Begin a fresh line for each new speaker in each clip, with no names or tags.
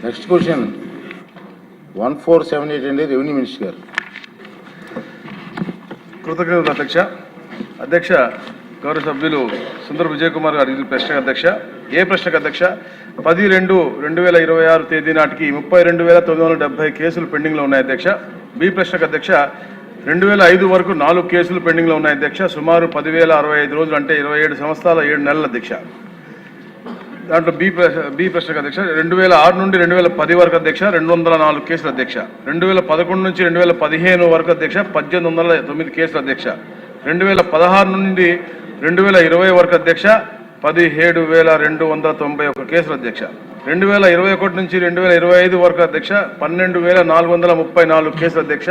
Next question 1478 అండి, revenue minister గారు.
కృతజ్ఞతలు అధ్యక్ష. అధ్యక్ష, గౌరవ సభ్యులు సుందర్ విజయ్ కుమార్ గారు అడిగిన ప్రశ్నకు అధ్యక్ష, ఏ ప్రశ్నకు అధ్యక్ష 10/2/2026 తేదీ నాటికి 32,970 కేసులు పెండింగ్లో ఉన్నాయి అధ్యక్ష. బి ప్రశ్నకు అధ్యక్ష 2005 వరకు 4 కేసులు పెండింగ్లో ఉన్నాయి అధ్యక్ష. సుమారు 10,065 రోజులు, అంటే 27 సంవత్సరాల 7 నెలల అధ్యక్ష. దాంట్లో బి ప్రశ్నకు అధ్యక్ష 2006 నుండి 2010 వరకు అధ్యక్ష 204 కేసులు అధ్యక్ష. 2011 నుంచి 2015 వరకు అధ్యక్ష 1809 కేసులు అధ్యక్ష. 2016 నుండి 2020 వరకు అధ్యక్ష 17,291 కేసులు అధ్యక్ష. 2021 నుంచి 2025 వరకు అధ్యక్ష 12,434 కేసులు అధ్యక్ష.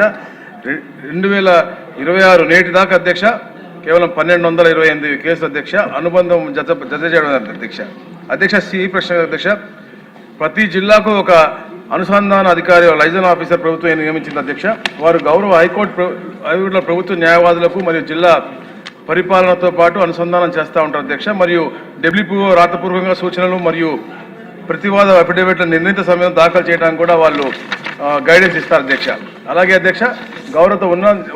2026 నేటి దాకా అధ్యక్ష కేవలం 1,228 కేసులు అధ్యక్ష. అనుబంధం జత చేయడం అధ్యక్ష. అధ్యక్ష, సి ప్రశ్న అధ్యక్ష, ప్రతి జిల్లాకు ఒక అనుసంధాన అధికారి లైజన్ ఆఫీసర్ ప్రభుత్వం నియమించింది అధ్యక్ష. వారు గౌరవ హైకోర్టులో ప్రభుత్వ న్యాయవాదులకు మరియు జిల్లా పరిపాలనతో పాటు అనుసంధానం చేస్తూ ఉంటారు అధ్యక్ష. మరియు డబ్ల్యూపీఓ రాతపూర్వకంగా సూచనలు మరియు ప్రతివాద అఫిడవిట్ల నిర్ణీత సమయం దాఖలు చేయడానికి కూడా వాళ్ళు గైడెన్స్ ఇస్తారు అధ్యక్ష. అలాగే అధ్యక్ష, గౌరవ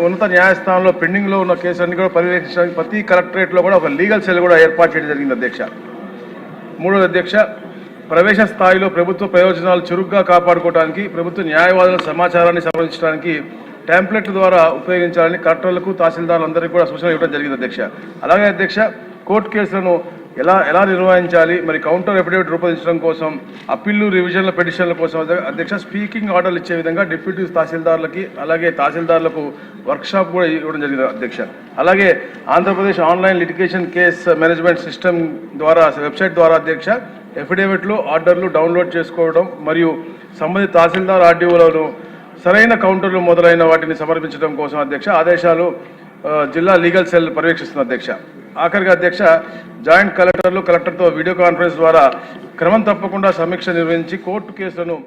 ఉన్నత న్యాయస్థానంలో పెండింగ్లో ఉన్న కేసులన్నీ కూడా పర్యవేక్షించడానికి ప్రతి కలెక్టరేట్లో కూడా ఒక లీగల్ సెల్ కూడా ఏర్పాటు చేయడం జరిగింది అధ్యక్ష. మూడోది అధ్యక్ష, ప్రవేశ స్థాయిలో ప్రభుత్వ ప్రయోజనాలు చురుగ్గా కాపాడుకోవడానికి ప్రభుత్వ న్యాయవాదుల సమాచారాన్ని సంప్రదించడానికి టెంప్లెట్ల ద్వారా ఉపయోగించాలని కలెక్టర్లకు తహసీల్దారులందరికీ కూడా సూచన ఇవ్వడం జరిగింది అధ్యక్ష. అలాగే అధ్యక్ష, కోర్టు కేసులను ఎలా నిర్వహించాలి, మరి కౌంటర్ ఎఫిడవిట్ రూపొందించడం కోసం, అప్పీళ్లు రివిజన్ల పిటిషన్ల కోసం అధ్యక్ష స్పీకింగ్ ఆర్డర్లు ఇచ్చే విధంగా డిప్యూటీ తహసీల్దార్లకి అలాగే తహసీల్దార్లకు వర్క్షాప్ కూడా ఇవ్వడం జరిగింది అధ్యక్ష. అలాగే Andhra Pradesh online litigation case management system ద్వారా వెబ్సైట్ ద్వారా అధ్యక్ష ఎఫిడవిట్లు ఆర్డర్లు డౌన్లోడ్ చేసుకోవడం మరియు సంబంధిత తహసీల్దార్ ఆర్డీఓలను సరైన కౌంటర్లు మొదలైన వాటిని సమర్పించడం కోసం అధ్యక్ష ఆదేశాలు జిల్లా లీగల్ సెల్ పర్యవేక్షిస్తున్న అధ్యక్ష. ఆఖరిగా అధ్యక్ష, జాయింట్ కలెక్టర్లు కలెక్టర్తో వీడియో కాన్ఫరెన్స్ ద్వారా క్రమం తప్పకుండా సమీక్ష నిర్వహించి కోర్టు కేసులను